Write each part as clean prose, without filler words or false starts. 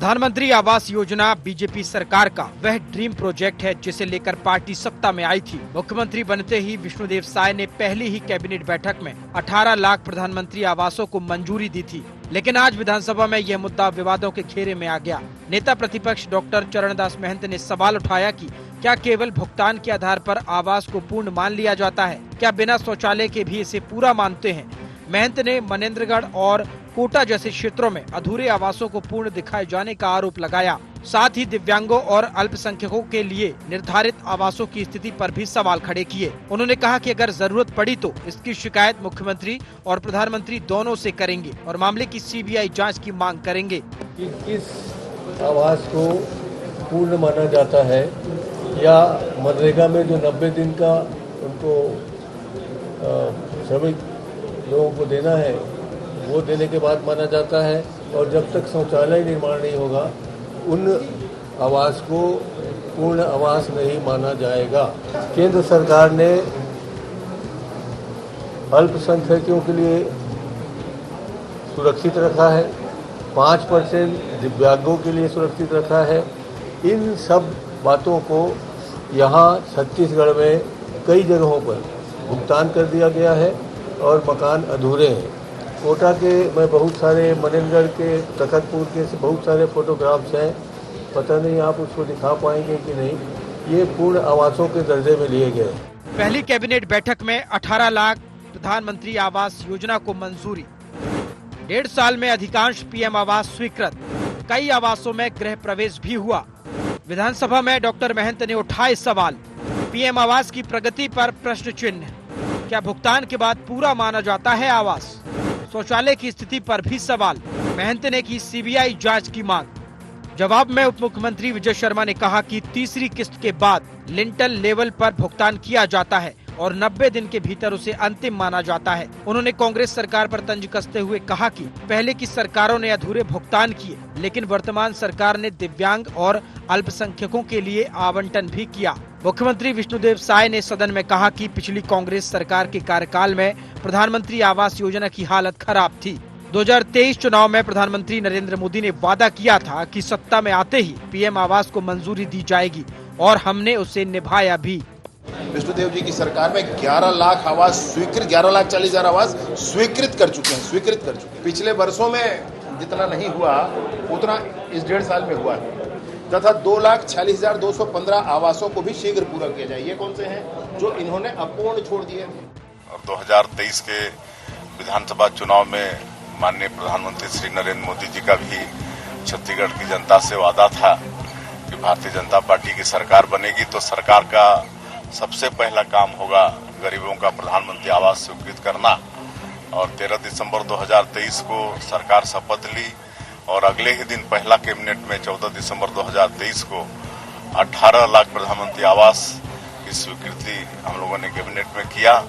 प्रधानमंत्री आवास योजना बीजेपी सरकार का वह ड्रीम प्रोजेक्ट है जिसे लेकर पार्टी सत्ता में आई थी। मुख्यमंत्री बनते ही विष्णुदेव साय ने पहली ही कैबिनेट बैठक में 18 लाख प्रधानमंत्री आवासों को मंजूरी दी थी। लेकिन आज विधानसभा में यह मुद्दा विवादों के घेरे में आ गया। नेता प्रतिपक्ष डॉक्टर चरणदास महंत ने सवाल उठाया कि क्या केवल भुगतान के आधार पर आवास को पूर्ण मान लिया जाता है? क्या बिना शौचालय के भी इसे पूरा मानते हैं? महंत ने मनेंद्रगढ़ और कोटा जैसे क्षेत्रों में अधूरे आवासों को पूर्ण दिखाए जाने का आरोप लगाया। साथ ही दिव्यांगों और अल्पसंख्यकों के लिए निर्धारित आवासों की स्थिति पर भी सवाल खड़े किए। उन्होंने कहा कि अगर जरूरत पड़ी तो इसकी शिकायत मुख्यमंत्री और प्रधानमंत्री दोनों से करेंगे और मामले की सीबीआई जांच की मांग करेंगे। किस आवास को पूर्ण माना जाता है या मनरेगा में जो 90 दिन का उनको श्रमिक लोगों को देना है वो देने के बाद माना जाता है, और जब तक शौचालय निर्माण नहीं होगा उन आवास को पूर्ण आवास नहीं माना जाएगा। केंद्र सरकार ने अल्पसंख्यकों के लिए सुरक्षित रखा है, 5% दिव्यांगों के लिए सुरक्षित रखा है। इन सब बातों को यहाँ छत्तीसगढ़ में कई जगहों पर भुगतान कर दिया गया है और मकान अधूरे हैं। कोटा के मैं बहुत सारे, मनेंद्रगढ़ के, तखतपुर के बहुत सारे फोटोग्राफ्स हैं, पता नहीं आप उसको दिखा पाएंगे कि नहीं। ये पूर्ण आवासों के दर्जे में लिए गए। पहली कैबिनेट बैठक में 18 लाख प्रधानमंत्री आवास योजना को मंजूरी। 1.5 साल में अधिकांश पीएम आवास स्वीकृत। कई आवासों में गृह प्रवेश भी हुआ। विधानसभा में डॉक्टर महंत ने उठाए सवाल। पीएम आवास की प्रगति पर प्रश्न चिन्ह। क्या भुगतान के बाद पूरा माना जाता है आवास? शौचालय की स्थिति पर भी सवाल। महंत ने की सीबीआई जांच की मांग। जवाब में उप मुख्यमंत्री विजय शर्मा ने कहा कि तीसरी किस्त के बाद लिंटल लेवल पर भुगतान किया जाता है और 90 दिन के भीतर उसे अंतिम माना जाता है। उन्होंने कांग्रेस सरकार पर तंज कसते हुए कहा कि पहले की सरकारों ने अधूरे भुगतान किए, लेकिन वर्तमान सरकार ने दिव्यांग और अल्पसंख्यकों के लिए आवंटन भी किया। मुख्यमंत्री विष्णुदेव साय ने सदन में कहा कि पिछली कांग्रेस सरकार के कार्यकाल में प्रधानमंत्री आवास योजना की हालत खराब थी। 2023 चुनाव में प्रधानमंत्री नरेंद्र मोदी ने वादा किया था कि सत्ता में आते ही पीएम आवास को मंजूरी दी जाएगी और हमने उसे निभाया भी। विष्णुदेव जी की सरकार में 11 लाख आवास स्वीकृत, 11,40,000 आवास स्वीकृत कर चुके हैं। पिछले वर्षों में जितना नहीं हुआ उतना इस 1.5 साल में हुआ है, तथा 2,46,215 आवासों को भी शीघ्र पूरा किया जाए। ये कौन से हैं जो इन्होंने अपूर्ण छोड़ दिए? और 2023 के विधानसभा चुनाव में माननीय प्रधानमंत्री श्री नरेंद्र मोदी जी का भी छत्तीसगढ़ की जनता से वादा था कि भारतीय जनता पार्टी की सरकार बनेगी तो सरकार का सबसे पहला काम होगा गरीबों का प्रधानमंत्री आवास स्वीकृत करना। और 13 दिसंबर 2023 को सरकार शपथ ली और अगले ही दिन पहला कैबिनेट में 14 दिसंबर 2023 को 18 लाख प्रधानमंत्री आवास की स्वीकृति हम लोगों ने कैबिनेट में किया।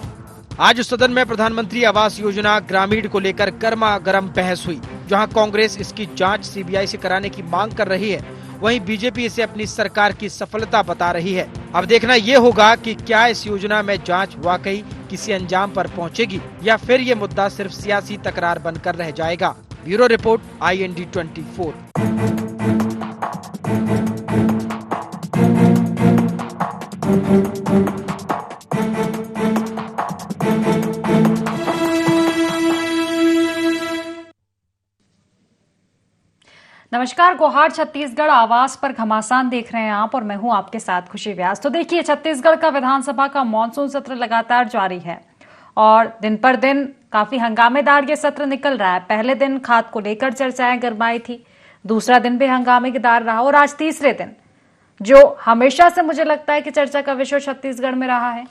आज सदन में प्रधानमंत्री आवास योजना ग्रामीण को लेकर गर्मा गर्म बहस हुई। जहां कांग्रेस इसकी जांच सीबीआई से कराने की मांग कर रही है, वहीं बीजेपी इसे अपनी सरकार की सफलता बता रही है। अब देखना ये होगा कि क्या इस योजना में जांच वाकई किसी अंजाम पर पहुंचेगी या फिर ये मुद्दा सिर्फ सियासी तकरार बनकर रह जाएगा। Bureau report, IND 24। नमस्कार, गोहार छत्तीसगढ़ आवास पर घमासान देख रहे हैं आप और मैं हूं आपके साथ खुशी व्यास। तो देखिए, छत्तीसगढ़ का विधानसभा का मानसून सत्र लगातार जारी है और दिन पर दिन काफी हंगामेदार ये सत्र निकल रहा है। पहले दिन खाद को लेकर चर्चाएं गरमाई थी, दूसरा दिन भी हंगामेदार रहा और आज तीसरे दिन जो हमेशा से मुझे लगता है कि चर्चा का विषय छत्तीसगढ़ में रहा है,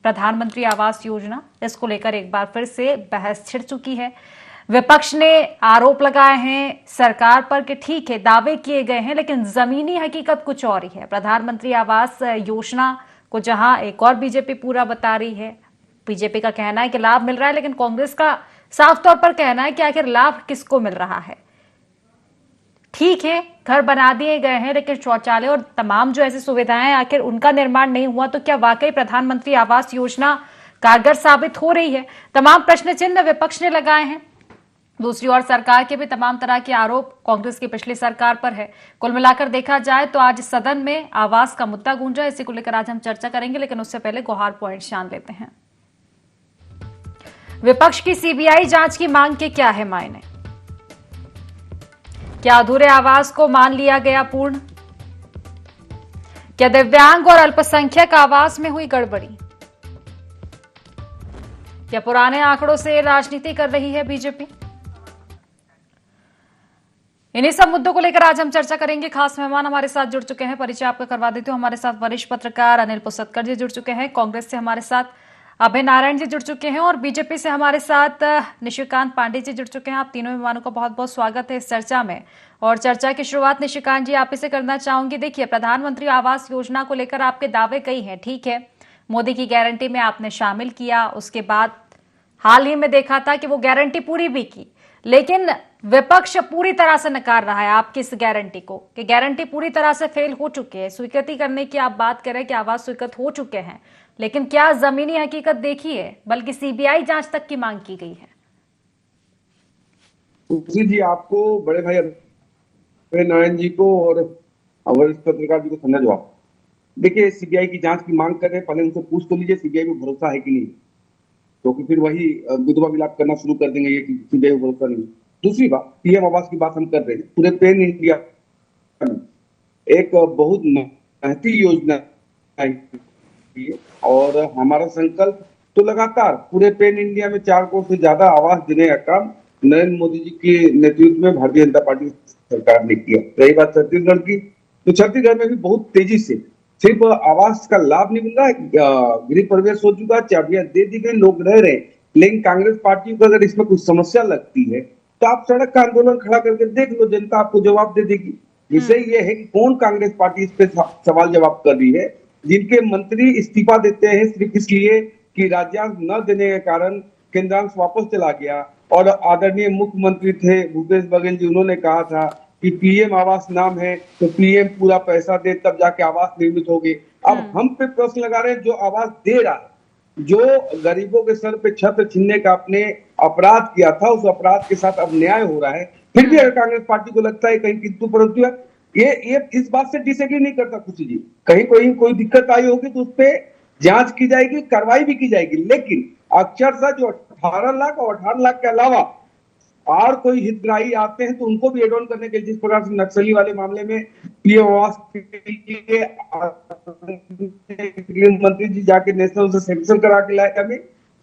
प्रधानमंत्री आवास योजना, इसको लेकर एक बार फिर से बहस छिड़ चुकी है। विपक्ष ने आरोप लगाए हैं सरकार पर कि ठीक है, दावे किए गए हैं लेकिन जमीनी हकीकत कुछ और ही है। प्रधानमंत्री आवास योजना को जहां एक और बीजेपी पूरा बता रही है, बीजेपी का कहना है कि लाभ मिल रहा है, लेकिन कांग्रेस का साफ तौर पर कहना है कि आखिर लाभ किसको मिल रहा है। ठीक है, घर बना दिए गए हैं लेकिन शौचालय और तमाम जो ऐसी सुविधाएं आखिर उनका निर्माण नहीं हुआ, तो क्या वाकई प्रधानमंत्री आवास योजना कारगर साबित हो रही है? तमाम प्रश्न चिन्ह विपक्ष ने लगाए हैं। दूसरी ओर सरकार के भी तमाम तरह के आरोप कांग्रेस की पिछली सरकार पर है। कुल मिलाकर देखा जाए तो आज सदन में आवास का मुद्दा गूंजा, इसी को लेकर आज हम चर्चा करेंगे, लेकिन उससे पहले गुहार पॉइंट जान लेते हैं। विपक्ष की सीबीआई जांच की मांग के क्या है मायने? क्या अधूरे आवास को मान लिया गया पूर्ण? क्या दिव्यांग और अल्पसंख्यक आवास में हुई गड़बड़ी? क्या पुराने आंकड़ों से राजनीति कर रही है बीजेपी? इन्हीं सब मुद्दों को लेकर आज हम चर्चा करेंगे। खास मेहमान हमारे साथ जुड़ चुके हैं, परिचय आपका करवा देती हूं। हमारे साथ वरिष्ठ पत्रकार अनिल पुसतकर जी जुड़ चुके हैं, कांग्रेस से हमारे साथ अभय नारायण जी जुड़ चुके हैं और बीजेपी से हमारे साथ निशिकांत पांडे जी जुड़ चुके हैं। आप तीनों मेहमानों का बहुत बहुत स्वागत है इस चर्चा में। और चर्चा की शुरुआत निशिकांत जी आप ही से करना चाहूंगी। देखिए, प्रधानमंत्री आवास योजना को लेकर आपके दावे कई हैं, ठीक है, मोदी की गारंटी में आपने शामिल किया, उसके बाद हाल ही में देखा था कि वो गारंटी पूरी भी की, लेकिन विपक्ष पूरी तरह से नकार रहा है आपकी इस गारंटी को कि गारंटी पूरी तरह से फेल हो चुकी है। स्वीकृति करने की आप बात करें कि आवास स्वीकृत हो चुके हैं, लेकिन क्या जमीनी हकीकत देखी है, बल्कि सीबीआई जांच तक की मांग की गई है? जी, आपको बड़े भाई अभय नारायण जी को और वरिष्ठ पत्रकार जी को समझा जवाब। देखिए, सीबीआई की जांच की मांग कर रहे हैं, पहले उनसे पूछ तो लीजिए सीबीआई में भरोसा है कि नहीं, क्योंकि फिर वही विधवा विलाप करना शुरू कर देंगे ये कि सीबीआई में भरोसा नहीं। दूसरी बात, पीएम आवास की बात हम कर रहे हैं, पूरे पैन इंडिया में एक बहुत महती योजना है और हमारा संकल्प तो लगातार पूरे पैन इंडिया में 4 करोड़ से ज्यादा आवास देने का काम नरेंद्र मोदी जी के नेतृत्व में भारतीय जनता पार्टी सरकार ने किया। रही बात छत्तीसगढ़ की, तो छत्तीसगढ़ में भी बहुत तेजी से सिर्फ आवास का लाभ नहीं मिल रहा है, गृह प्रवेश हो चुका है, चाबियां दे दी गई, लोग रह रहे हैं। लेकिन कांग्रेस पार्टी को अगर इसमें कुछ समस्या लगती है तो आप सड़क का आंदोलन खड़ा करके देख लो, जनता आपको जवाब दे देगी। विषय ये है कि कौन कांग्रेस पार्टी इस पे सवाल जवाब कर रही है, जिनके मंत्री इस्तीफा देते हैं सिर्फ इसलिए कि राज्यांश न देने के कारण केंद्रांश वापस चला गया। और आदरणीय मुख्यमंत्री थे भूपेश बघेल जी, उन्होंने कहा था कि पीएम आवास नाम है तो पीएम पूरा पैसा दे तब जाके आवास निर्मित होगी। अब हम पे प्रश्न लगा रहे हैं जो आवास दे रहा है, जो गरीबों के सर पे छत छीनने का आपने अपराध किया था, उस अपराध के साथ अब न्याय हो रहा है। फिर भी अगर कांग्रेस पार्टी को लगता है कहीं किंतु परंतु है, ये इस बात से डिसएग्री नहीं करता खुशी जी, कहीं कोई दिक्कत आई होगी तो उस पर जांच की जाएगी, कार्रवाई भी की जाएगी। लेकिन अक्षरशः जो 18 लाख और 18 लाख के अलावा और कोई हितग्राही आते हैं तो उनको भी एड ऑन करने के लिए, जिस प्रकार से नक्सली वाले मामले में पीएम आवास के लिए मंत्री जी जाके नेशनल से सैंक्शन करा के लाए, हमें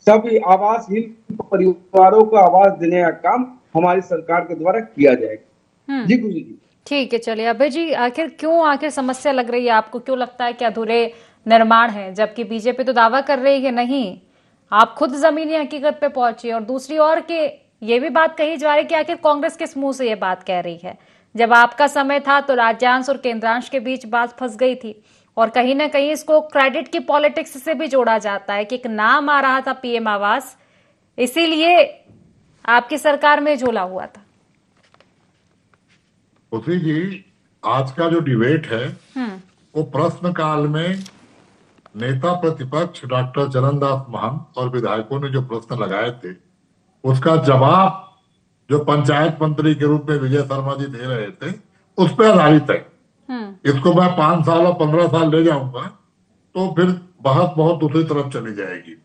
सभी आवासहीन परिवारों को आवास देने का काम हमारी सरकार के द्वारा किया जाएगा। जी खुशी जी। ठीक है, चलिए अभय जी, आखिर समस्या लग रही है आपको? क्यों लगता है कि अधूरे निर्माण है, जबकि बीजेपी तो दावा कर रही है नहीं, आप खुद जमीनी हकीकत पे पहुंची? और दूसरी ओर के ये भी बात कही जा रही है कि आखिर कांग्रेस किस मुंह से ये बात कह रही है? जब आपका समय था तो राज्यांश और केंद्रांश के बीच बात फंस गई थी, और कहीं ना कहीं इसको क्रेडिट की पॉलिटिक्स से भी जोड़ा जाता है कि एक नाम आ रहा था पीएम आवास, इसीलिए आपकी सरकार में झोला हुआ था। उसी जी, आज का जो डिबेट है वो प्रश्न काल में नेता प्रतिपक्ष डॉक्टर चरणदास महंत और विधायकों ने जो प्रश्न लगाए थे उसका जवाब जो पंचायत मंत्री के रूप में विजय शर्मा जी दे रहे थे उस पर आधारित है। इसको मैं 5 साल और 15 साल ले जाऊंगा तो फिर बहस बहुत दूसरी तरफ चली जाएगी।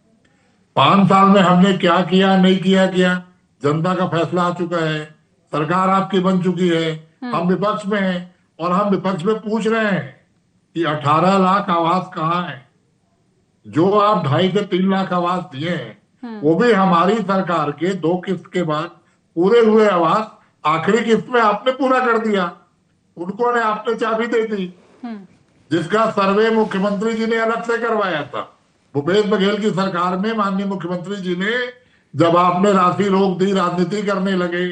5 साल में हमने क्या किया नहीं किया, जनता का फैसला आ चुका है, सरकार आपकी बन चुकी है, हम विपक्ष में हैं और हम विपक्ष में पूछ रहे हैं कि 18 लाख आवास कहाँ है? जो आप 2.5 से 3 लाख आवास दिए हैं वो भी हमारी सरकार के 2 किस्त के बाद पूरे हुए आवास आखिरी किस्त में आपने पूरा कर दिया, उनको ने आपने चाबी दे दी, जिसका सर्वे मुख्यमंत्री जी ने अलग से करवाया था। भूपेश बघेल की सरकार में माननीय मुख्यमंत्री जी ने, जब आपने राशि रोक दी, राजनीति करने लगे,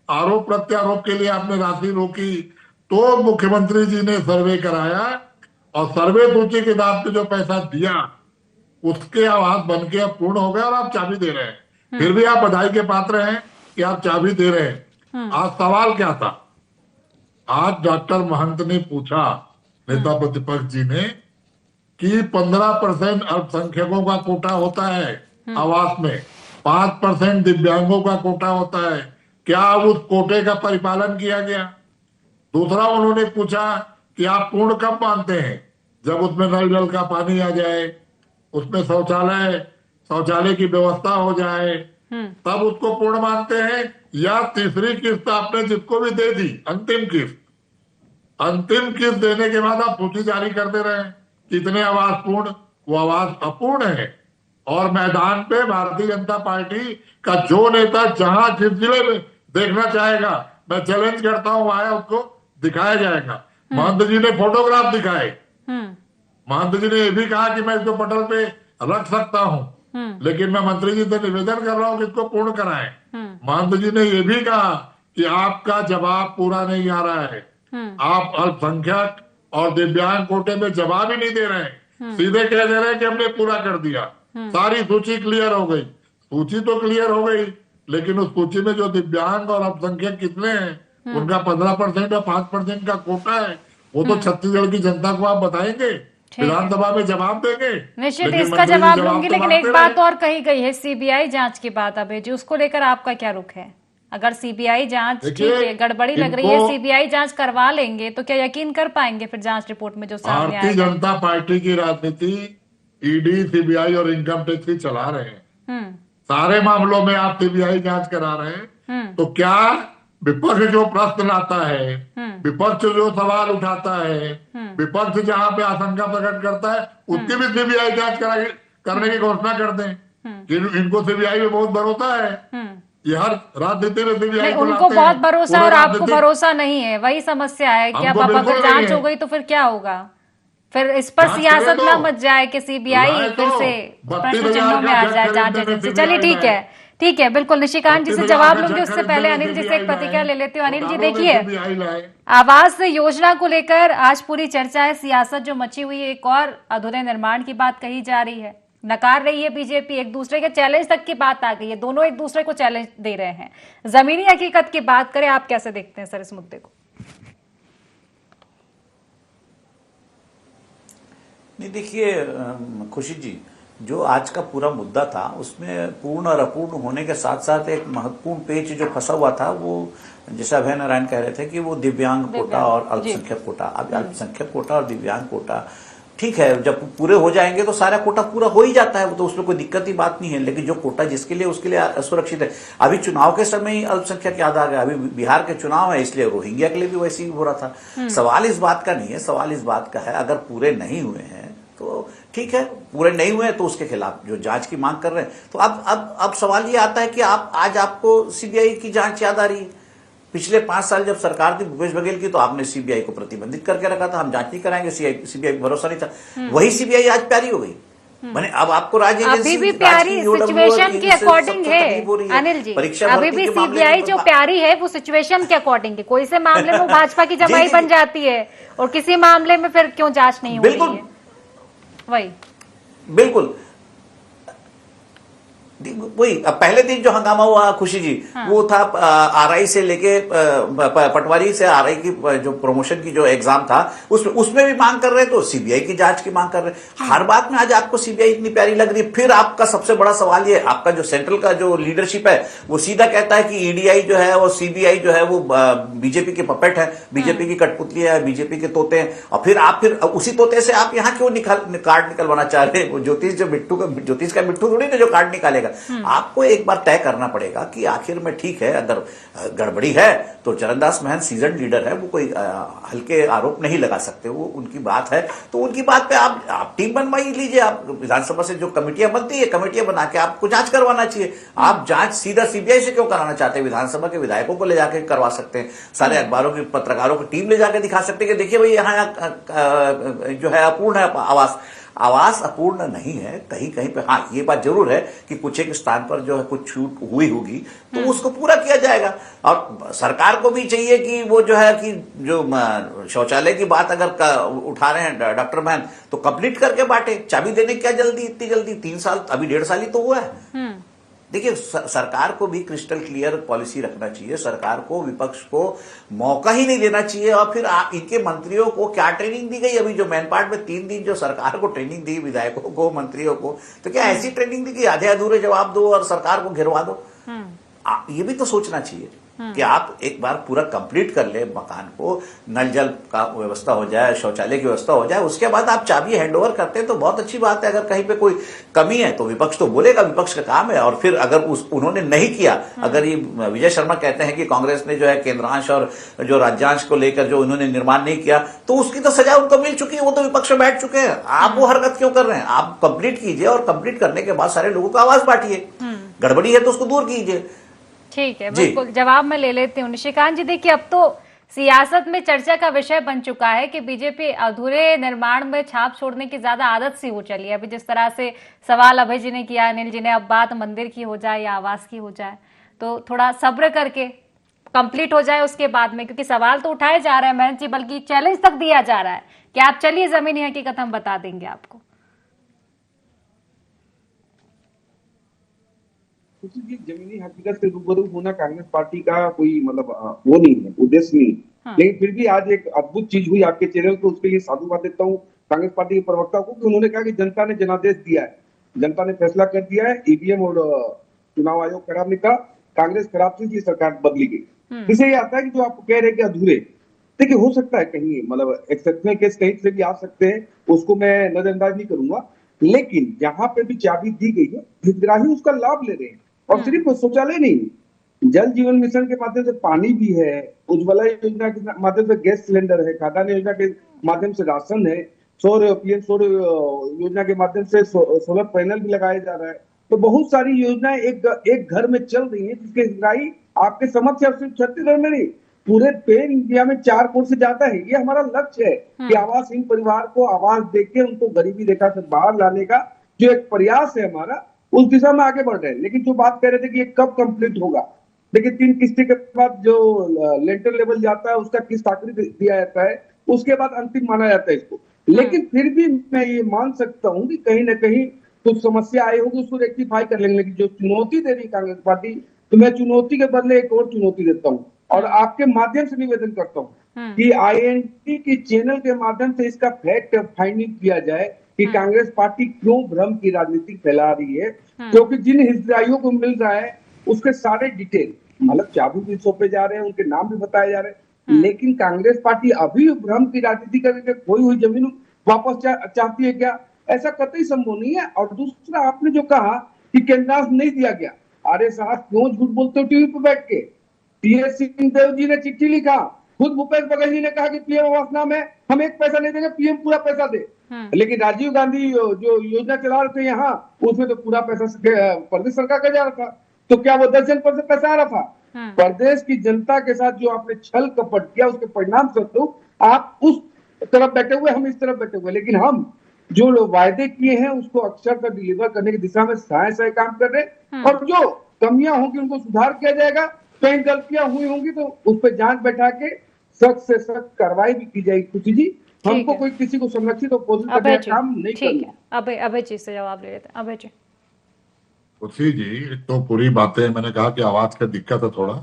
आरोप प्रत्यारोप के लिए आपने राशि रोकी, तो मुख्यमंत्री जी ने सर्वे कराया और सर्वे सूची के आधार पे जो पैसा दिया उसके आवास बन के अब पूर्ण हो गए और आप चाबी दे रहे हैं। फिर भी आप बधाई के पात्र हैं कि आप चाबी दे रहे हैं। आज सवाल क्या था? आज डॉक्टर महंत ने पूछा नेता प्रतिपक्ष जी ने कि 15% अल्पसंख्यकों का कोटा होता है आवास में, 5% दिव्यांगों का कोटा होता है, क्या उस कोटे का परिपालन किया गया? दूसरा उन्होंने पूछा कि आप पूर्ण कब मानते हैं? जब उसमें नल का पानी आ जाए, उसमें शौचालय की व्यवस्था हो जाए, तब उसको पूर्ण मानते हैं? या तीसरी किस्त आपने जिसको भी दे दी, अंतिम किस्त देने के बाद आप सूची जारी करते रहे कितने आवास पूर्ण, वो आवास अपूर्ण है। और मैदान पे भारतीय जनता पार्टी का जो नेता जहां जिस जिले में देखना चाहेगा, मैं चैलेंज करता हूं, आया उसको दिखाया जाएगा। महंत जी ने फोटोग्राफ दिखाए, महंत जी ने यह भी कहा कि मैं इसको पटल पे रख सकता हूं, लेकिन मैं मंत्री जी से निवेदन कर रहा हूं कि इसको पूर्ण कराएं। महंत जी ने यह भी कहा कि आपका जवाब पूरा नहीं आ रहा है, आप अल्पसंख्यक और दिव्यांग कोटे में जवाब ही नहीं दे रहे हैं, सीधे कह दे रहे हैं कि हमने पूरा कर दिया, सारी सूची क्लियर हो गई। सूची तो क्लियर हो गई, लेकिन उस सूची में जो दिव्यांग और अल्पसंख्यक कितने हैं, उनका 15% या 5% का कोटा है, वो तो छत्तीसगढ़ की जनता को आप बताएंगे, विधानसभा में जवाब देंगे। निश्चित इसका जवाब लूंगी, लेकिन एक बात और कही गई है, सीबीआई जांच की बात अभय जी, उसको लेकर आपका क्या रुख है? अगर सीबीआई जांच ठीक है, गड़बड़ी लग रही है, सीबीआई जांच करवा लेंगे तो क्या यकीन कर पाएंगे फिर जांच रिपोर्ट में जो सामने आएगा? भारतीय जनता पार्टी की राजनीति ईडी, सीबीआई और इनकम टैक्स ही चला रहे हैं। सारे मामलों में आप सीबीआई जांच करा रहे हैं, तो क्या विपक्ष जो प्रश्न लाता है, विपक्ष जो सवाल उठाता है, विपक्ष जहां पे आशंका प्रकट करता है, उसकी भी सीबीआई जांच करने की घोषणा कर दें? इनको सीबीआई में बहुत भरोसा है, ये हर राजनीति में सीबीआई को उनको बहुत भरोसा और आपको भरोसा नहीं है, वही समस्या है कि अब अगर जांच हो गई तो फिर क्या होगा? फिर इस पर सियासत ना मच जाए कि सीबीआई फिर से प्रश्न चिन्हों में आ जाए जांच एजेंसी। चलिए ठीक है, बिल्कुल। निशिकांत जी से जवाब लूंगी, उससे पहले अनिल जी से एक प्रतिक्रिया ले लेती हूँ। अनिल जी देखिए, आवास योजना को लेकर आज पूरी चर्चा है, सियासत जो मची हुई है, एक और अधूरे निर्माण की बात कही जा रही है, नकार रही है बीजेपी, एक दूसरे के चैलेंज तक की बात आ गई है, दोनों एक दूसरे को चैलेंज दे रहे हैं। जमीनी हकीकत की बात करें, आप कैसे देखते हैं सर इस मुद्दे को? नहीं, देखिए खुशी जी, जो आज का पूरा मुद्दा था उसमें पूर्ण और अपूर्ण होने के साथ साथ एक महत्वपूर्ण पेच जो फंसा हुआ था, वो जैसा अभय नारायण कह रहे थे कि वो दिव्यांग कोटा और अल्पसंख्यक कोटा। अब अल्पसंख्यक कोटा और दिव्यांग कोटा ठीक है, जब पूरे हो जाएंगे तो सारा कोटा पूरा हो ही जाता है, तो उसमें कोई दिक्कत की बात नहीं है, लेकिन जो कोटा जिसके लिए उसके लिए सुरक्षित है। अभी चुनाव के समय ही अल्पसंख्यक याद आ गया, अभी बिहार के चुनाव है, इसलिए रोहिंग्या के लिए भी वैसे ही हो रहा था। सवाल इस बात का नहीं है, सवाल इस बात का है अगर पूरे नहीं हुए हैं तो ठीक है, पूरे नहीं हुए तो उसके खिलाफ जो जांच की मांग कर रहे हैं। तो अब सवाल ये आता है कि आज आपको सीबीआई की जांच याद आ रही है। पिछले 5 साल जब सरकार थी भूपेश बघेल की, तो आपने सीबीआई को प्रतिबंधित करके रखा था, हम जांच नहीं कराएंगे, सीबीआई भरोसा नहीं था। वही सीबीआई आज प्यारी हो गई। मैंने अब आपको राज्य अभी भी प्यारी सिचुएशन के अकॉर्डिंग है अनिल जी, अभी भी सीबीआई जो प्यारी है वो सिचुएशन के अकॉर्डिंग है। कोई से मामले में भाजपा की जमाई बन जाती है और किसी मामले में फिर क्यों जांच नहीं हो रही है? वही बिल्कुल वही। अब पहले दिन जो हंगामा हुआ खुशी जी, वो था आरआई से लेके पटवारी से आरआई की जो प्रमोशन की जो एग्जाम था, उसमें भी मांग कर रहे, तो सीबीआई की जांच की मांग कर रहे। हर बात में आज आपको सीबीआई इतनी प्यारी लग रही है। फिर आपका सबसे बड़ा सवाल ये, आपका जो सेंट्रल का जो लीडरशिप है वो सीधा कहता है कि ईडीआई जो है वो सीबीआई जो है वो बीजेपी के पपेट है, बीजेपी की कठपुतली है, बीजेपी के तोते हैं। और फिर उसी तोते से आप यहाँ क्यों कार्ड निकलवाना चाह रहे हैं? ज्योतिष का मिट्टू थोड़ी ना जो कार्ड निकालेगा। आपको एक बार तय करना पड़ेगा कि आखिर में ठीक है, अगर गड़बड़ी है तो चरणदास महंत सीजन लीडर है, वो कोई हल्के आरोप नहीं लगा सकते, वो उनकी बात है। तो उनकी बात पे आप टीम बनवाई लीजिए, आप विधानसभा से जो कमेटियां बनती है, कमेटियां बना के आपको जांच करवाना चाहिए। आप जांच सीधा सीबीआई से क्यों कराना चाहते हैं? विधानसभा के विधायकों को ले जाकर करवा सकते हैं, सारे अखबारों की पत्रकारों की टीम ले जाकर दिखा सकते हैं कि देखिए भाई यहाँ जो है अपूर्ण है आवास अपूर्ण नहीं है। कहीं कहीं पे हाँ ये बात जरूर है कि कुछ एक स्थान पर जो है कुछ छूट हुई होगी, तो उसको पूरा किया जाएगा। और सरकार को भी चाहिए कि वो जो है कि जो शौचालय की बात अगर उठा रहे हैं डॉक्टर मैन, तो कंप्लीट करके बांटे। चाबी देने क्या जल्दी, इतनी जल्दी? 3 साल, अभी 1.5 साल ही तो हुआ है। देखिए सरकार को भी क्रिस्टल क्लियर पॉलिसी रखना चाहिए, सरकार को विपक्ष को मौका ही नहीं देना चाहिए। और फिर इनके मंत्रियों को क्या ट्रेनिंग दी गई? अभी जो मैन पार्ट में 3 दिन जो सरकार को ट्रेनिंग दी, विधायकों को, मंत्रियों को, तो क्या ऐसी ट्रेनिंग दी कि आधे अधूरे जवाब दो और सरकार को घिरवा दो? ये भी तो सोचना चाहिए। कि आप एक बार पूरा कंप्लीट कर ले मकान को, नल जल का व्यवस्था हो जाए, शौचालय की व्यवस्था हो जाए, उसके बाद आप चाबी हैंडओवर करते हैं तो बहुत अच्छी बात है। अगर कहीं पे कोई कमी है तो विपक्ष तो बोलेगा, विपक्ष का काम है। और फिर अगर उन्होंने नहीं किया, अगर ये विजय शर्मा कहते हैं कि कांग्रेस ने जो है केंद्रांश और जो राज्यांश को लेकर जो उन्होंने निर्माण नहीं किया, तो उसकी तो सजा उनको मिल चुकी है, वो तो विपक्ष में बैठ चुके हैं। आप वो हरकत क्यों कर रहे हैं? आप कंप्लीट कीजिए और कंप्लीट करने के बाद सारे लोगों को आवाज बांटिए, गड़बड़ी है तो उसको दूर कीजिए। ठीक है, बिल्कुल जवाब मैं ले लेती हूँ। निशिकांत जी, देखिए अब तो सियासत में चर्चा का विषय बन चुका है कि बीजेपी अधूरे निर्माण में छाप छोड़ने की ज्यादा आदत सी हो चली है। अभी जिस तरह से सवाल अभय जी ने किया, अनिल जी ने, अब बात मंदिर की हो जाए या आवास की हो जाए, तो थोड़ा सब्र करके कंप्लीट हो जाए उसके बाद में, क्योंकि सवाल तो उठाए जा रहे हैं महंत जी, बल्कि चैलेंज तक दिया जा रहा है कि आप चलिए जमीनी हकीकत हम बता देंगे आपको। जमीनी हकीकत से रूबरू होना कांग्रेस पार्टी का कोई मतलब वो नहीं है, उद्देश्य नहीं। हाँ। लेकिन फिर भी आज एक अद्भुत चीज हुई आपके चैनल को, उसके लिए साधुवाद देता हूँ कांग्रेस पार्टी के प्रवक्ता को कि उन्होंने कहा कि जनता ने जनादेश दिया है, जनता ने फैसला कर दिया है, ईवीएम और चुनाव आयोग खराब निकला, कांग्रेस खराब थी इसलिए सरकार बदली गई। इससे ये आता है कि जो आप कह रहे हैं कि अधूरे, देखिए हो सकता है कहीं मतलब एक्सेप्शनल केस कहीं से भी आ सकते हैं, उसको मैं नजरअंदाज नहीं करूंगा, लेकिन जहां पे भी चाबी दी गई है हितग्राही उसका लाभ ले रहे हैं। और सिर्फ शौचालय नहीं, जल जीवन मिशन के माध्यम से पानी भी है, उज्ज्वला योजना के माध्यम से गैस सिलेंडर है, खाद्यान्न योजना के माध्यम से राशन है, पीएम सौर योजना के माध्यम से सोलर पैनल भी लगाया जा रहा है। तो बहुत सारी योजनाएं एक घर में चल रही है, जिसके हितग्राही आपके समक्ष सिर्फ छत्तीसगढ़ में नहीं, पूरे पेन इंडिया में 4 करोड़ से ज्यादा है। ये हमारा लक्ष्य है कि आवासहीन परिवार को आवास देके उनको गरीबी रेखा से बाहर लाने का जो एक प्रयास है हमारा, उस दिशा में आगे बढ़ रहे हैं। लेकिन जो बात कह रहे थे कि ये कब कंप्लीट होगा, देखिए 3 किस्ती के बाद जो लेंटर लेवल जाता है उसका किस्त आखिरी दिया जाता है, उसके बाद अंतिम माना जाता है इसको। लेकिन फिर भी मैं ये मान सकता हूँ कि कहीं ना कहीं कुछ समस्या आई होगी, उसको रेक्टिफाई कर लेंगे। लेकिन जो चुनौती दे रही कांग्रेस पार्टी, तो मैं चुनौती के बदले एक और चुनौती देता हूँ और आपके माध्यम से निवेदन करता हूँ कि INT की चैनल के माध्यम से इसका फैक्ट फाइंडिंग किया जाए कि कांग्रेस पार्टी क्यों भ्रम की राजनीति फैला रही है। क्योंकि जिन हितग्राहियों को मिल रहा है उसके सारे डिटेल, मतलब चाबी भी सौंपे जा रहे हैं, उनके नाम भी बताए जा रहे हैं, लेकिन कांग्रेस पार्टी अभी भ्रम की राजनीति करके खोई हुई जमीन वापस चाहती है क्या? ऐसा कतई संभव नहीं है। और दूसरा, आपने जो कहा कि केंद्रांश नहीं दिया गया, अरे साहब क्यों झूठ बोलते हो टीवी पे बैठ के? टी.एस. सिंहदेव जी ने चिट्ठी लिखा, खुद भूपेश बघेल जी ने कहा कि पीएम आवास नाम है, हम एक पैसा नहीं देंगे, पीएम पूरा पैसा दे। लेकिन राजीव गांधी जो योजना चला रहे थे यहाँ, उसमें तो पूरा पैसा प्रदेश सरकार का जा रहा था। तो क्या वो 10 जनपद से पैसा आ रहा था? प्रदेश की जनता के साथ जो आपने छल कपट किया, उसके परिणाम स्वरूप आप उस तरफ बैठे हुए, हम इस तरफ बैठे हुए। लेकिन हम जो लोग वायदे किए हैं उसको अक्षरशः डिलीवर करने की दिशा में सहाय काम कर रहे हैं। और जो कमियां होंगी उनको सुधार किया जाएगा, कहीं गलतियां हुई होंगी तो उस पर जांच बैठा के सख्त से सख्त कार्रवाई भी की जाएगी। खुशी जी, हमको कोई किसी को संरक्षित और पोषित करने का काम नहीं करना। अभय जी से जवाब ले लेते हैं। अभय जी। खुशी जी, तो पूरी बातें मैंने कहा कि आवाज का दिक्कत है थोड़ा,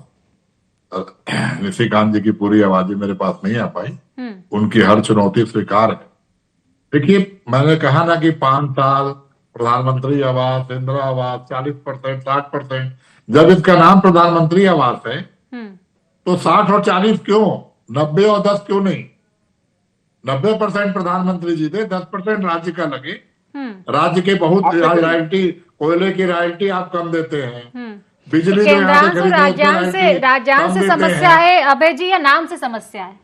निशिकांत जी की पूरी आवाज मेरे पास नहीं आ पाई, उनकी हर चुनौती स्वीकार है। देखिए, मैंने कहा ना कि 5 साल प्रधानमंत्री आवास, इंदिरा आवास 40%, 60%, जब इसका नाम प्रधानमंत्री आवास है तो 60 और 40 क्यों, 90 और 10 क्यों नहीं? 90% प्रधानमंत्री जी दे, 10% राज्य का लगे। राज्य के बहुत रॉयल्टी, कोयले की रॉयल्टी आप कम देते हैं, बिजली जो यहाँ से राज्यांश से समस्या है अभय जी, या नाम से समस्या है?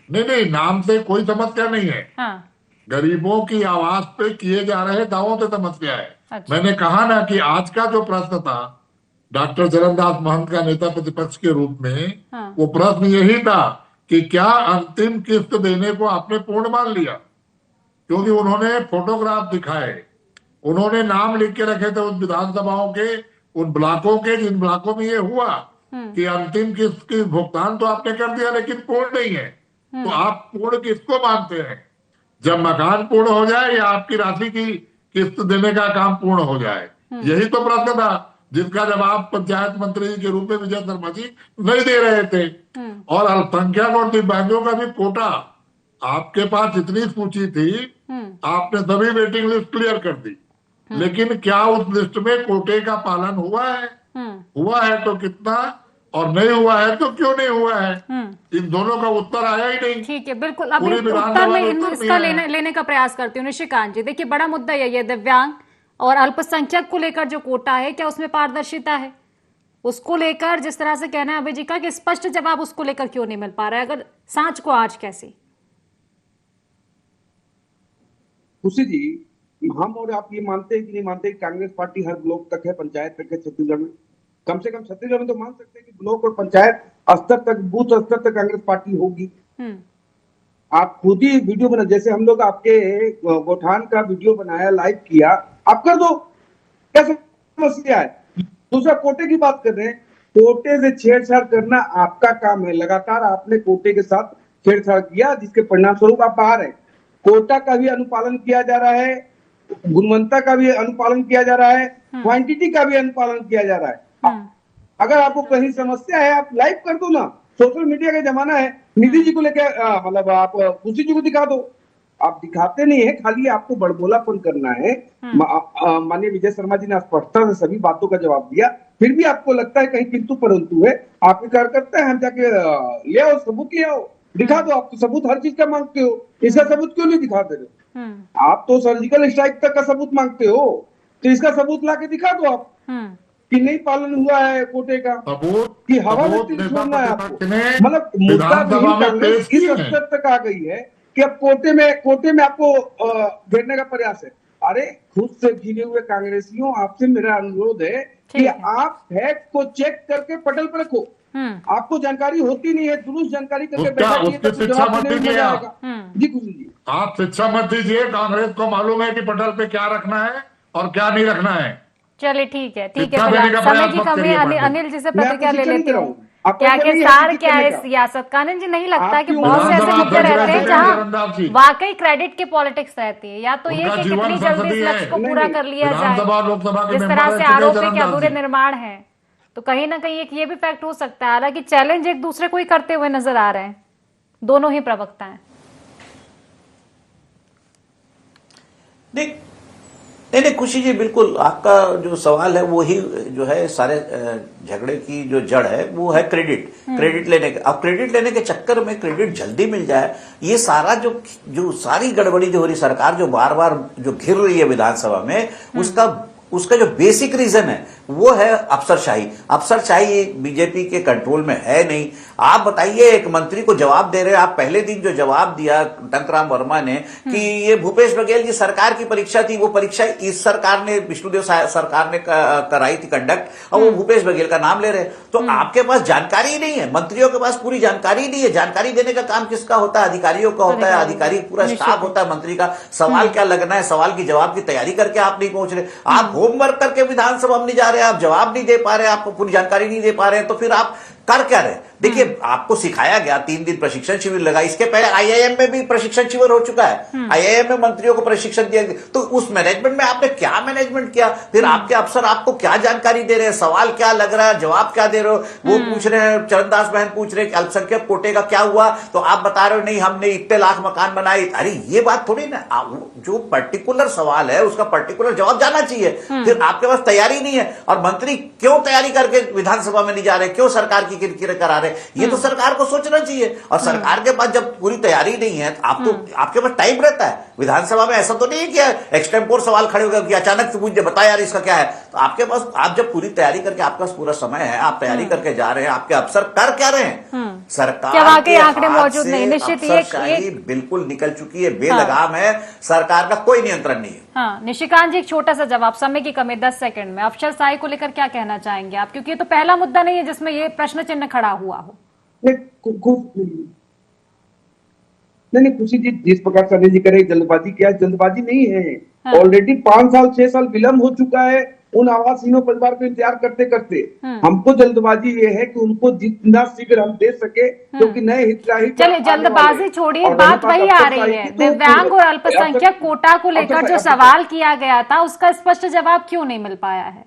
नहीं, नाम से कोई समस्या नहीं है। गरीबों की आवाज पे किए जा रहे दावों से समस्या है। अच्छा। मैंने कहा ना कि आज का जो प्रश्न था डॉक्टर जलनदास महंत का नेता प्रतिपक्ष के रूप में, वो प्रश्न यही था कि क्या अंतिम किस्त देने को आपने पूर्ण मान लिया? क्योंकि उन्होंने फोटोग्राफ दिखाए, उन्होंने नाम लिख के रखे थे उन विधानसभाओं के, उन ब्लॉकों के, जिन ब्लॉकों में ये हुआ कि अंतिम किस्त की भुगतान तो आपने कर दिया लेकिन पूर्ण नहीं है। तो आप पूर्ण किसको मानते हैं? जब मकान पूर्ण हो जाए या आपकी राशि की किस्त देने का काम पूर्ण हो जाए? यही तो प्रश्न था जिसका जवाब पंचायत मंत्री के रूप में विजय शर्मा जी नहीं दे रहे थे। और अल्पसंख्यक और दिव्यांगों का भी कोटा, आपके पास इतनी सूची थी, आपने सभी वेटिंग लिस्ट क्लियर कर दी, लेकिन क्या उस लिस्ट में कोटे का पालन हुआ है? हुआ है तो कितना? और नहीं हुआ है तो क्यों नहीं हुआ है, इन दोनों का उत्तर आया ही नहीं। ठीक है, बिल्कुल। अब पूरी उत्तर विधानसभा में में उत्तर इसका नहीं आया। लेने का प्रयास करती हूँ। निशिकांत जी, देखिए बड़ा मुद्दा यही है, दिव्यांग और अल्पसंख्यक को लेकर जो कोटा है, क्या उसमें पारदर्शिता है? उसको लेकर जिस तरह से कहना है अभय जी का कि स्पष्ट जवाब उसको लेकर क्यों नहीं मिल पा रहा है, अगर सांच को आज कैसे? खुशी जी, हम और आप ये मानते हैं कि नहीं मानते कि कांग्रेस पार्टी हर ब्लॉक तक है, पंचायत तक है छत्तीसगढ़ में? कम से कम छत्तीसगढ़ में तो मान सकते हैं कि ब्लॉक और पंचायत स्तर तक, बूथ स्तर तक कांग्रेस पार्टी होगी। आप खुद ही वीडियो बना, जैसे हम लोग आपके गोठान का वीडियो बनाया, लाइव किया, आप कर दो, क्या समस्या है? दूसरा, कोटे की बात कर रहे हैं, कोटे से छेड़छाड़ करना आपका काम है। लगातार आपने कोटे के साथ छेड़छाड़ किया, जिसके परिणाम स्वरूप आप बाहर है। कोटा का भी अनुपालन किया जा रहा है, गुणवत्ता का भी अनुपालन किया जा रहा है, क्वांटिटी का भी अनुपालन किया जा रहा है। अगर आपको कहीं समस्या है, आप लाइव कर दो ना, सोशल मीडिया का जमाना है। निधि जी को लेकर मतलब आप खुशी जी को दिखा दो, आप दिखाते नहीं है, खाली आपको बड़बोलापन करना है। माननीय विजय शर्मा जी ने स्पष्टता से सभी बातों का जवाब दिया, फिर भी आपको लगता है कहीं किंतु परंतु है। आपके कार्यकर्ता है, हम जाके ले आओ, सबूत ले आओ, दिखा दो। आप तो सबूत हर चीज का मांगते हो, इसका सबूत क्यों नहीं दिखाते रहे? आप तो सर्जिकल स्ट्राइक तक का सबूत मांगते हो, तो इसका सबूत ला के दिखा दो आप कि नहीं पालन हुआ है कोटे का, कि हवा में तीर छोड़ना है आपको। मतलब मुद्दा कांग्रेस इस स्तर तक आ गई है कि अब कोटे में आपको घेरने का प्रयास है। अरे खुद से घिरे हुए कांग्रेसियों, आपसे मेरा अनुरोध है कि आप फैक्ट को चेक करके पटल पर रखो। आपको जानकारी होती नहीं है, दुरुस्त जानकारी करके बैठा उसकी शिक्षा मत दीजिए आप। जी खुशी जी, आप शिक्षा मत दीजिए, कांग्रेस को मालूम है कि पटल पे क्या रखना है और क्या नहीं रखना है। चलिए ठीक है, समय की कमी। अनिल जी से प्रतिक्रिया ले लेती हूँ। क्या सार क्या है सियासत का? अनिल जी, नहीं लगता कि बहुत से ऐसे मुद्दे रहते हैं जहाँ वाकई क्रेडिट की पॉलिटिक्स रहती है, या तो ये कि कितनी जल्दी इस लक्ष्य को पूरा कर लिया जाए, जिस तरह से आरोप है कि अधूरे निर्माण है, तो कहीं ना कहीं एक ये भी फैक्ट हो सकता है। हालांकि चैलेंज एक दूसरे को ही करते हुए नजर आ रहे हैं दोनों ही प्रवक्ता हैं। नहीं खुशी जी, बिल्कुल आपका जो सवाल है वो ही जो है सारे झगड़े की जो जड़ है वो है क्रेडिट लेने का। अब क्रेडिट लेने के चक्कर में क्रेडिट जल्दी मिल जाए, ये सारा जो सारी गड़बड़ी जो हो रही, सरकार जो बार बार जो घिर रही है विधानसभा में, उसका जो बेसिक रीजन है वो है अफसरशाही बीजेपी के कंट्रोल में है नहीं। आप बताइए, एक मंत्री को जवाब दे रहे हैं आप, पहले दिन जो जवाब दिया टंकराम वर्मा ने कि ये भूपेश बघेल की सरकार की परीक्षा थी, वो परीक्षा इस सरकार ने, विष्णुदेव सरकार ने कराई थी कंडक्ट, और वो भूपेश बघेल का नाम ले रहे हैं। तो आपके पास जानकारी ही नहीं है, मंत्रियों के पास पूरी जानकारी नहीं है। जानकारी देने का काम किसका होता है? अधिकारियों का होता है, अधिकारी पूरा स्टाफ होता है मंत्री का। सवाल क्या लगना है, सवाल की जवाब की तैयारी करके आप नहीं पहुंच रहे, आप होमवर्क करके विधानसभा में नहीं जा रहे, आप जवाब नहीं दे पा रहे, आपको पूरी जानकारी नहीं दे पा रहे, तो फिर आप कर क्या रहे? देखिए, आपको सिखाया गया, 3 दिन प्रशिक्षण शिविर लगा, इसके पहले आईआईएम में भी प्रशिक्षण शिविर हो चुका है, आईआईएम में मंत्रियों को प्रशिक्षण दिया गया। तो उस मैनेजमेंट में आपने क्या मैनेजमेंट किया? फिर आपके अफसर आपको क्या जानकारी दे रहे हैं, सवाल क्या लग रहा है, जवाब क्या दे रहे हो? वो पूछ रहे हैं, चरणदास बहन पूछ रहे हैं कि अल्पसंख्यक कोटे का क्या हुआ, तो आप बता रहे हो नहीं हमने इतने लाख मकान बनाए। अरे ये बात थोड़ी ना, जो पर्टिकुलर सवाल है उसका पर्टिकुलर जवाब जाना चाहिए। फिर आपके पास तैयारी नहीं है, और मंत्री क्यों तैयारी करके विधानसभा में नहीं जा रहे, क्यों सरकार की किरकिरे करा रहे, ये तो सरकार को सोचना चाहिए। और सरकार के पास जब पूरी तैयारी नहीं है, आपके पास टाइम रहता है विधानसभा में, ऐसा तो नहीं है कि एक्सटेम्पोर सवाल खड़े हो गए कि अचानक से मुझे बता यार इसका क्या है। तो आपके पास, आप जब पूरी तैयारी करके, आपके पास पूरा समय है, आप तैयारी करके जा रहे हैं, आपके अफसर कर क्या रहे हैं? सरकार के आंकड़े मौजूद नहीं, निश्चित ये बिल्कुल निकल चुकी है, बेलगाम है, सरकार का कोई नियंत्रण नहीं है। हाँ, निशिकांत जी, एक छोटा सा जवाब, समय की कमी 10 सेकंड में, अफसरशाही को लेकर क्या कहना चाहेंगे आप? क्योंकि ये तो पहला मुद्दा नहीं है जिसमें ये प्रश्न चिन्ह खड़ा हुआ हो। नहीं खुशी जी, जिस प्रकार से अनिल जी कह रहे जल्दबाजी, क्या जल्दबाजी नहीं है। ऑलरेडी 5 साल 6 साल विलंब हो चुका है उन आवासहीनों परिवार को इंतजार करते करते। हमको जल्दबाजी ये है कि उनको जितना शीघ्र हम दे सके, क्योंकि नए हितग्राही। चलिए जल्दबाजी छोड़िए, बात वही आ रही है, दिव्यांग और अल्पसंख्यक कोटा को लेकर जो सवाल किया गया था उसका स्पष्ट जवाब क्यों नहीं मिल पाया है?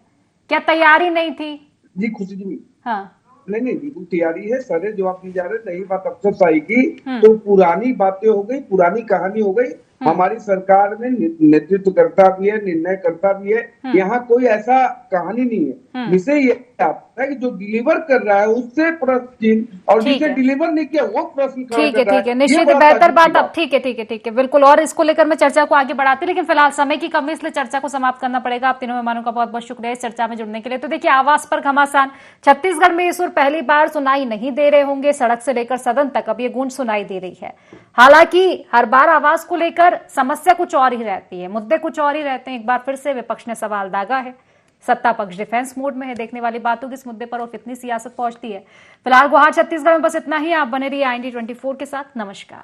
क्या तैयारी नहीं थी? जी खुशी जी, हाँ नहीं बिल्कुल तैयारी है, सारे जवाब दिए जा रहे। नहीं बात अफसरशाही की, तो पुरानी बातें हो गई, पुरानी कहानी हो गई। हमारी सरकार में नेतृत्व करता भी है, निर्णय करता भी है। यहाँ कोई ऐसा कहानी नहीं है। विषय ये है कि जो डिलीवर कर रहा है उससे प्रश्न चिन्ह, और जिसे डिलीवर नहीं किया वो प्रश्न खड़ा कर रहा है। ठीक है, निश्चित है, बेहतर बात अब ठीक है, बिल्कुल। और इसको लेकर मैं चर्चा को आगे बढ़ाती, लेकिन फिलहाल समय की कमी, इसलिए चर्चा को समाप्त करना पड़ेगा। आप तीनों मेहमानों का बहुत बहुत शुक्रिया इस चर्चा में जुड़ने के लिए। तो देखिए, आवास पर घमासान, छत्तीसगढ़ में इस ओर पहली बार सुनाई नहीं दे रहे होंगे। सड़क से लेकर सदन तक अब ये गूंज सुनाई दे रही है। हालांकि हर बार आवास को लेकर समस्या कुछ और ही रहती है, मुद्दे कुछ और ही रहते हैं। एक बार फिर से विपक्ष ने सवाल दागा है, सत्ता पक्ष डिफेंस मोड में है। देखने वाली बात होगी इस मुद्दे पर और कितनी सियासत पहुंचती है। फिलहाल गुहार छत्तीसगढ़ में बस इतना ही। आप बने रहिए IND 24 के साथ। नमस्कार।